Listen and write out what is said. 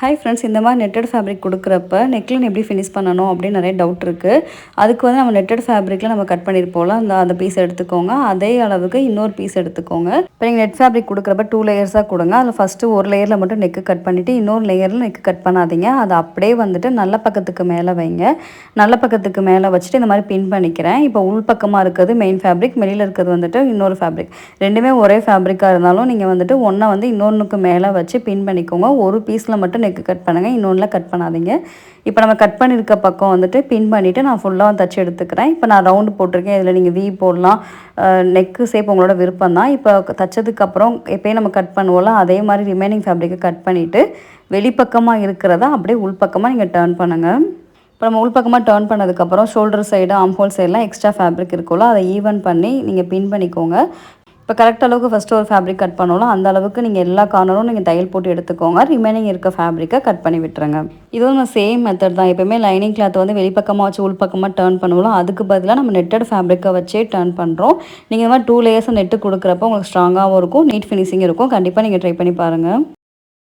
Hi friends, இந்த மாதிரி netted fabric கொடுக்குறப்ப நெக்லைன் எப்படி ஃபினிஷ் பண்ணணும் அப்படின்னு நிறைய டவுட் இருக்குது. அதுக்கு வந்து நம்ம நெட்டட் ஃபேப்ரிக்கில் நம்ம கட் பண்ணியிருப்போம்ல, அந்த பீஸ் எடுத்துக்கோங்க. அதே அளவுக்கு இன்னொரு பீஸ் எடுத்துக்கோங்க. இப்போ நீங்கள் நெட் ஃபேப்ரிக் கொடுக்குறப்ப 2 லேயர்ஸாக கொடுங்க. அதில் ஃபஸ்ட்டு ஒரு லேயரில் மட்டும் நெக்கு கட் பண்ணிவிட்டு இன்னொரு லேயரில் நெக்கு கட் பண்ணாதீங்க. அதை அப்படியே வந்துட்டு நல்ல பக்கத்துக்கு மேலே வைங்க. நல்ல பக்கத்துக்கு மேலே வச்சுட்டு இந்த மாதிரி பின் பண்ணிக்கிறேன். இப்போ உள் பக்கமாக இருக்கிறது மெயின் ஃபேப்ரிக், வெளியில் இருக்கிறது வந்துட்டு இன்னொரு ஃபேப்ரிக். ரெண்டுமே ஒரே ஃபேப்ரிக்காக இருந்தாலும் நீங்கள் வந்துட்டு ஒன்றை வந்து இன்னொன்றுக்கு மேலே வச்சு பின் பண்ணிக்கோங்க. ஒரு பீஸில் மட்டும் நெக்கு கட் பண்ணுங்கள், இன்னொன்றில் கட் பண்ணாதீங்க. இப்போ நம்ம கட் பண்ணியிருக்க பக்கம் வந்துட்டு பின் பண்ணிவிட்டு நான் ஃபுல்லாக தச்சு எடுத்துக்கிறேன். இப்போ நான் ரவுண்டு போட்டிருக்கேன். இதில் நீங்கள் வி போடலாம், நெக்கு ஷேப் உங்களோட விருப்பம் தான். இப்போ தச்சதுக்கப்புறம் எப்போயும் நம்ம கட் பண்ணுவோம்ல, அதே மாதிரி ரிமைனிங் ஃபேப்ரிக்கை கட் பண்ணிவிட்டு வெளிப்பக்கமாக இருக்கிறத அப்படியே உள்பக்கமாக நீங்கள் டர்ன் பண்ணுங்கள். இப்போ நம்ம உள்பக்கமாக டர்ன் பண்ணதுக்கப்புறம் ஷோல்டர் சைடு, ஆம்ஹோல் சைடெலாம் எக்ஸ்ட்ரா ஃபேப்ரிக் இருக்கும்ல, அதை ஈவன் பண்ணி நீங்கள் பின் பண்ணிக்கோங்க. இப்போ கரெக்ட் அளவுக்கு ஃபஸ்ட்டு ஒரு ஃபேப்ரிக் கட் பண்ணோம்ல, அந்த அளவுக்கு நீங்கள் எல்லா கார்னரும் நீங்கள் தையல் போட்டு எடுத்துக்கோங்க. ரிமைனிங் இருக்க ஃபேப்ரிக்கை கட் பண்ணி விட்டுருங்க. இதுவும் நம்ம சேம் மெத்தட் தான். எப்போயுமே லைனிங் கிளாத் வந்து வெளிப்பக்கமாக வச்சு உள்பக்கமாக டர்ன் பண்ணுவோம். அதுக்கு பதிலாக நம்ம நெட்டட் ஃபேப்ரிக்கை வச்சே டர்ன் பண்ணுறோம். நீங்கள் இந்த மாதிரி 2 லேயர்ஸ் நெட்டு கொடுக்குறப்ப உங்களுக்கு ஸ்ட்ராங்காகவும் இருக்கும், நீட் ஃபினிஷிங் இருக்கும். கண்டிப்பாக நீங்கள் ட்ரை பண்ணி பாருங்கள்.